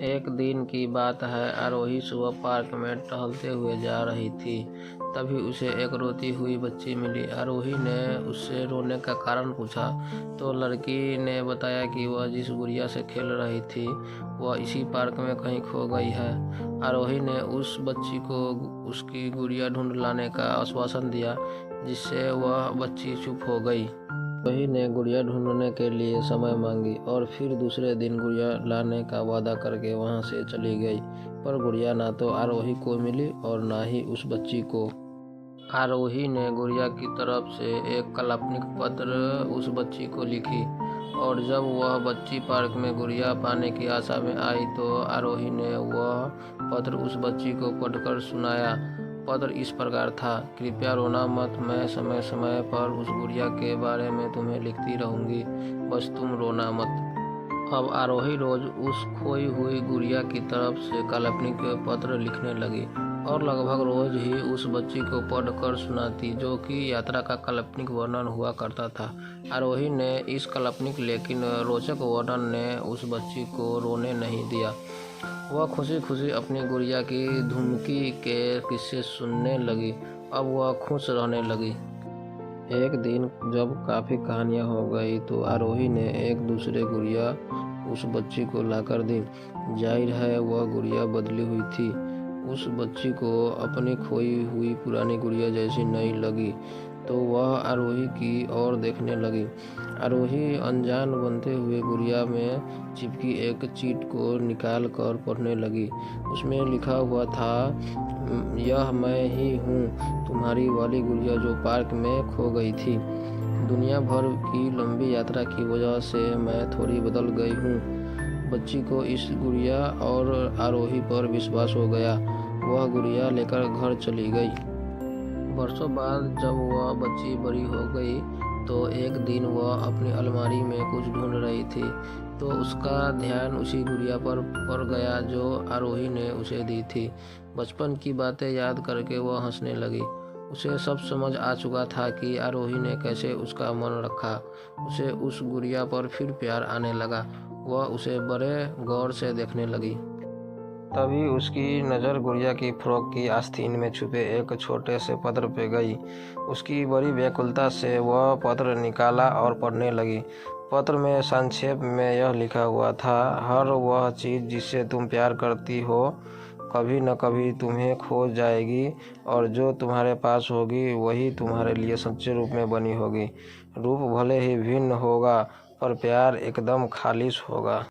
एक दिन की बात है। आरोही सुबह पार्क में टहलते हुए जा रही थी। तभी उसे एक रोती हुई बच्ची मिली। आरोही ने उससे रोने का कारण पूछा तो लड़की ने बताया कि वह जिस गुड़िया से खेल रही थी वह इसी पार्क में कहीं खो गई है। आरोही ने उस बच्ची को उसकी गुड़िया ढूंढ लाने का आश्वासन दिया, जिससे वह बच्ची चुप हो गई। आरोही ने गुड़िया ढूंढने के लिए समय मांगी और फिर दूसरे दिन गुड़िया लाने का वादा करके वहां से चली गई। पर गुड़िया ना तो आरोही को मिली और ना ही उस बच्ची को। आरोही ने गुड़िया की तरफ से एक काल्पनिक पत्र उस बच्ची को लिखी और जब वह बच्ची पार्क में गुड़िया पाने की आशा में आई तो आरोही ने वह पत्र उस बच्ची को पढ़कर सुनाया। पत्र इस प्रकार था: कृपया रोना मत, मैं समय समय पर उस गुड़िया के बारे में तुम्हें लिखती रहूंगी, बस तुम रोना मत। अब आरोही रोज उस खोई हुई गुड़िया की तरफ से काल्पनिक पत्र लिखने लगी और लगभग रोज ही उस बच्ची को पढ़कर सुनाती, जो कि यात्रा का काल्पनिक वर्णन हुआ करता था। आरोही ने इस काल्पनिक लेकिन रोचक वर्णन ने उस बच्ची को रोने नहीं दिया। वह खुशी खुशी अपनी गुड़िया की धुमकी के किस्से सुनने लगी। अब वह खुश रहने लगी। एक दिन जब काफ़ी कहानियाँ हो गई तो आरोही ने एक दूसरे गुड़िया उस बच्ची को लाकर दी। जाहिर है वह गुड़िया बदली हुई थी। उस बच्ची को अपनी खोई हुई पुरानी गुड़िया जैसी नहीं लगी तो वह आरोही की ओर देखने लगी। आरोही अनजान बनते हुए गुड़िया में चिपकी एक चीट को निकाल कर पढ़ने लगी। उसमें लिखा हुआ था: यह मैं ही हूँ, तुम्हारी वाली गुड़िया जो पार्क में खो गई थी। दुनिया भर की लंबी यात्रा की वजह से मैं थोड़ी बदल गई हूँ। बच्ची को इस गुड़िया और आरोही पर विश्वास हो गया। वह गुड़िया लेकर घर चली गई। वर्षों बाद जब वह बच्ची बड़ी हो गई तो एक दिन वह अपनी अलमारी में कुछ ढूंढ रही थी तो उसका ध्यान उसी गुड़िया पर पड़ गया जो आरोही ने उसे दी थी। बचपन की बातें याद करके वह हंसने लगी। उसे सब समझ आ चुका था कि आरोही ने कैसे उसका मन रखा। उसे उस गुड़िया पर फिर प्यार आने लगा। वह उसे बड़े गौर से देखने लगी। तभी उसकी नज़र गुड़िया की फ्रॉक की आस्तीन में छुपे एक छोटे से पत्र पे गई। उसकी बड़ी व्याकुलता से वह पत्र निकाला और पढ़ने लगी। पत्र में संक्षेप में यह लिखा हुआ था: हर वह चीज़ जिससे तुम प्यार करती हो कभी न कभी तुम्हें खो जाएगी और जो तुम्हारे पास होगी वही तुम्हारे लिए सच्चे रूप में बनी होगी। रूप भले ही भिन्न होगा पर प्यार एकदम खालिश होगा।